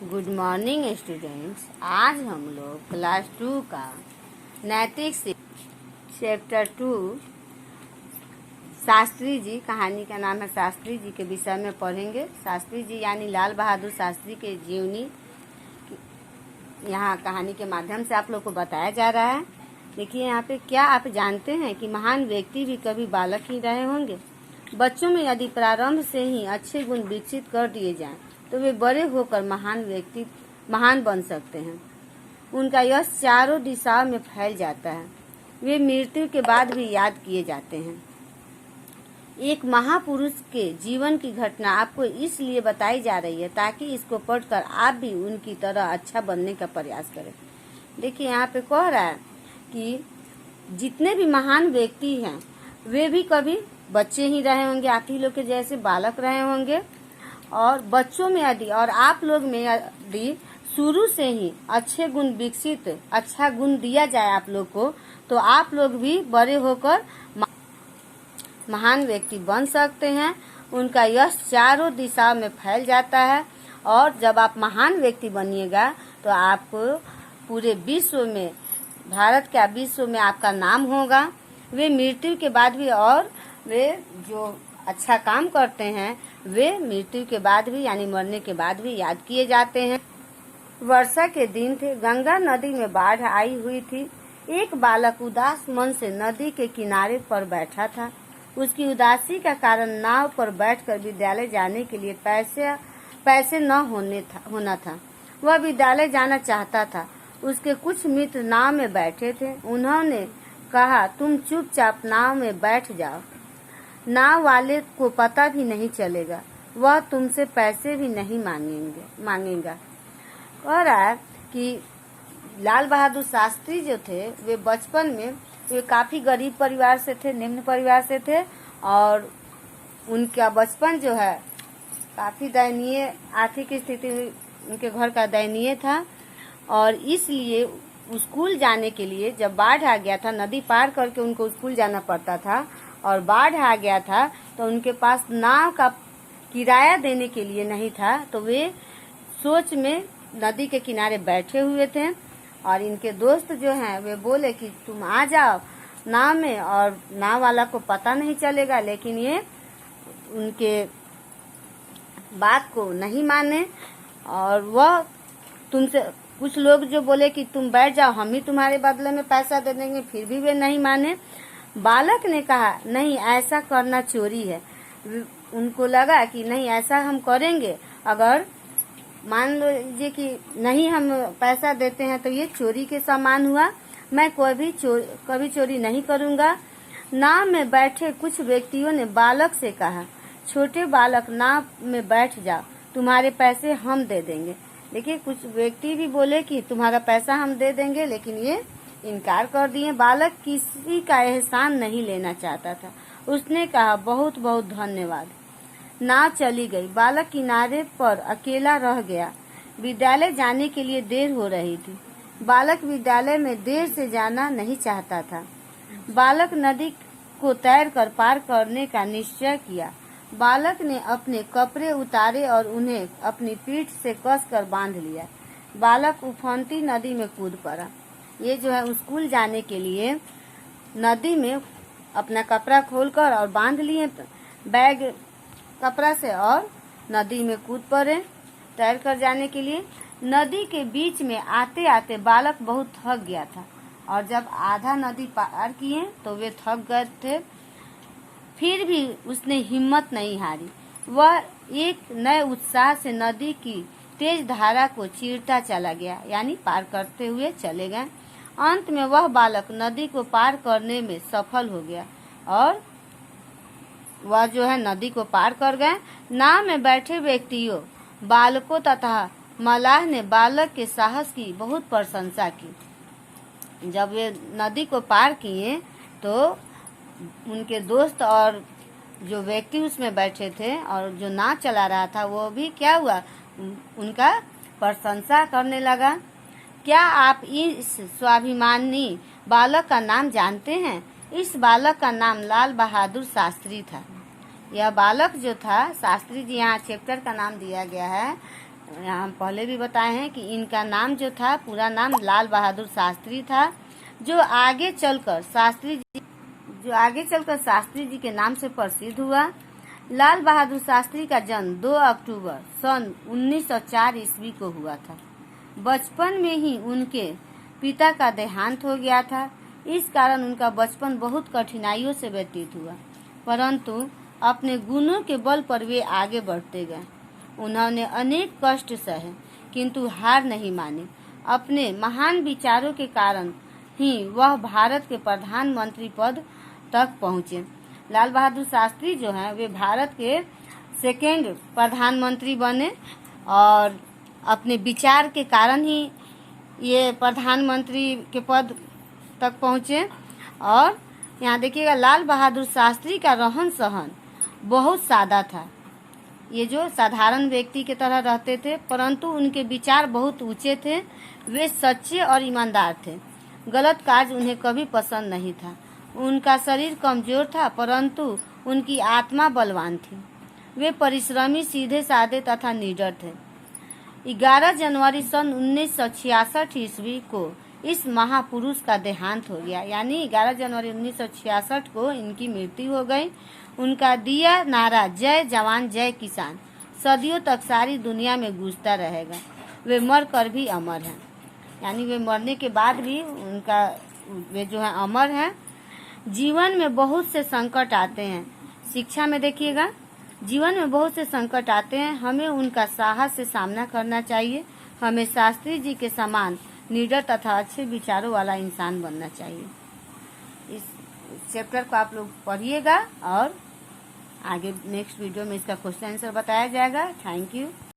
Good morning students. आज हम लोग क्लास 2 का नैतिक चैप्टर 2 शास्त्री जी, कहानी का नाम है शास्त्री जी के विषय में पढ़ेंगे। शास्त्री जी यानी लाल बहादुर शास्त्री के जीवनी यहाँ कहानी के माध्यम से आप लोग को बताया जा रहा है। देखिए यहाँ पे, क्या आप जानते हैं कि महान व्यक्ति भी कभी बालक ही रहे होंगे। बच्चों में यदि प्रारंभ से ही अच्छे गुण विकसित कर दिए जाएं तो वे बड़े होकर महान बन सकते हैं। उनका यश चारों दिशाओं में फैल जाता है। वे मृत्यु के बाद भी याद किए जाते हैं। एक महापुरुष के जीवन की घटना आपको इसलिए बताई जा रही है ताकि इसको पढ़कर आप भी उनकी तरह अच्छा बनने का प्रयास करें। देखिए यहाँ पे कह रहा है कि जितने भी महान व्यक्ति हैं वे भी कभी बच्चे ही रहे होंगे, आप ही लोग के जैसे बालक रहे होंगे। और बच्चों में यदि और आप लोग में यदि शुरू से ही अच्छे गुण विकसित, अच्छा गुण दिया जाए आप लोग को, तो आप लोग भी बड़े होकर महान व्यक्ति बन सकते हैं। उनका यश चारों दिशाओं में फैल जाता है और जब आप महान व्यक्ति बनिएगा तो आप पूरे विश्व में, भारत का विश्व में आपका नाम होगा। वे मृत्यु के बाद भी, और वे जो अच्छा काम करते हैं वे मृत्यु के बाद भी यानी मरने के बाद भी याद किए जाते हैं। वर्षा के दिन थे। गंगा नदी में बाढ़ आई हुई थी। एक बालक उदास मन से नदी के किनारे पर बैठा था। उसकी उदासी का कारण नाव पर बैठकर विद्यालय जाने के लिए पैसे न होना था। वह विद्यालय जाना चाहता था। उसके कुछ मित्र नाव में बैठे थे। उन्होंने कहा, तुम चुपचाप नाव में बैठ जाओ, नाव वाले को पता भी नहीं चलेगा, वह तुमसे पैसे भी नहीं मांगेगा। कह रहा है कि लाल बहादुर शास्त्री जो थे वे बचपन में वे काफी गरीब परिवार से थे, निम्न परिवार से थे और उनका बचपन जो है काफी दयनीय, आर्थिक स्थिति उनके घर का दयनीय था। और इसलिए स्कूल जाने के लिए जब बाढ़ आ गया था, नदी पार करके उनको स्कूल जाना पड़ता था और बाढ़ आ गया था तो उनके पास नाव का किराया देने के लिए नहीं था। तो वे सोच में नदी के किनारे बैठे हुए थे और इनके दोस्त जो हैं वे बोले कि तुम आ जाओ नाव में, और नाव वाला को पता नहीं चलेगा। लेकिन ये उनके बात को नहीं माने और वह तुमसे, कुछ लोग जो बोले कि तुम बैठ जाओ, हम ही तुम्हारे बदले में पैसा दे देंगे, फिर भी वे नहीं माने। बालक ने कहा, नहीं, ऐसा करना चोरी है। उनको लगा कि नहीं, ऐसा हम करेंगे, अगर मान लीजिए कि नहीं हम पैसा देते हैं तो ये चोरी के समान हुआ। मैं कभी चोरी नहीं करूंगा। नाव में बैठे कुछ व्यक्तियों ने बालक से कहा, छोटे बालक, नाव में बैठ जाओ, तुम्हारे पैसे हम दे देंगे। देखिए, कुछ व्यक्ति भी बोले कि तुम्हारा पैसा हम दे देंगे, लेकिन ये इनकार कर दिए। बालक किसी का एहसान नहीं लेना चाहता था। उसने कहा, बहुत बहुत धन्यवाद। नाव चली गई। बालक किनारे पर अकेला रह गया। विद्यालय जाने के लिए देर हो रही थी। बालक विद्यालय में देर से जाना नहीं चाहता था। बालक नदी को तैरकर पार करने का निश्चय किया। बालक ने अपने कपड़े उतारे और उन्हें अपनी पीठ से कसकर बांध लिया। बालक उफनती नदी में कूद पड़ा। ये जो है स्कूल जाने के लिए नदी में अपना कपड़ा खोलकर और बांध लिए बैग कपड़ा से और नदी में कूद पड़े तैर कर जाने के लिए। नदी के बीच में आते आते बालक बहुत थक गया था और जब आधा नदी पार किए तो वे थक गए थे। फिर भी उसने हिम्मत नहीं हारी। वह एक नए उत्साह से नदी की तेज धारा को चीरता चला गया, यानी पार करते हुए चले गए। अंत में वह बालक नदी को पार करने में सफल हो गया और वह जो है नदी को पार कर गए। नाव में बैठे व्यक्तियों, बालकों तथा मलाह ने बालक के साहस की बहुत प्रशंसा की। जब वे नदी को पार किए तो उनके दोस्त और जो व्यक्ति उसमें बैठे थे और जो नाव चला रहा था वो भी क्या हुआ, उनका प्रशंसा करने लगा। क्या आप इस स्वाभिमानी बालक का नाम जानते हैं? इस बालक का नाम लाल बहादुर शास्त्री था। यह बालक जो था, शास्त्री जी यहाँ चैप्टर का नाम दिया गया है यहाँ पहले भी बताए हैं कि इनका नाम जो था, पूरा नाम लाल बहादुर शास्त्री था, जो आगे चलकर शास्त्री जी के नाम से प्रसिद्ध हुआ। लाल बहादुर शास्त्री का जन्म 2 अक्टूबर सन 1904 ईस्वी को हुआ था। बचपन में ही उनके पिता का देहांत हो गया था। इस कारण उनका बचपन बहुत कठिनाइयों से व्यतीत हुआ, परंतु अपने गुणों के बल पर वे आगे बढ़ते गए। उन्होंने अनेक कष्ट सहे, किंतु हार नहीं मानी। अपने महान विचारों के कारण ही वह भारत के प्रधानमंत्री पद तक पहुँचे। लाल बहादुर शास्त्री जो हैं वे भारत के सेकेंड प्रधानमंत्री बने और अपने विचार के कारण ही ये प्रधानमंत्री के पद तक पहुँचे। और यहाँ देखिएगा, लाल बहादुर शास्त्री का रहन सहन बहुत सादा था। ये जो साधारण व्यक्ति की तरह रहते थे, परंतु उनके विचार बहुत ऊंचे थे। वे सच्चे और ईमानदार थे। गलत कार्य उन्हें कभी पसंद नहीं था। उनका शरीर कमजोर था, परंतु उनकी आत्मा बलवान थी। वे परिश्रमी, सीधे साधे तथा निडर थे। 11 जनवरी सन 1966 ईस्वी को इस महापुरुष का देहांत हो गया, यानी 11 जनवरी 1966 को इनकी मृत्यु हो गई। उनका दिया नारा जय जवान जय किसान सदियों तक सारी दुनिया में गूंजता रहेगा। वे मर कर भी अमर हैं, यानी वे मरने के बाद भी वे जो है अमर हैं। जीवन में बहुत से संकट आते हैं। शिक्षा में देखिएगा, जीवन में बहुत से संकट आते हैं, हमें उनका साहस से सामना करना चाहिए। हमें शास्त्री जी के समान निडर तथा अच्छे विचारों वाला इंसान बनना चाहिए। इस चैप्टर को आप लोग पढ़िएगा और आगे नेक्स्ट वीडियो में इसका क्वेश्चन आंसर बताया जाएगा। Thank you.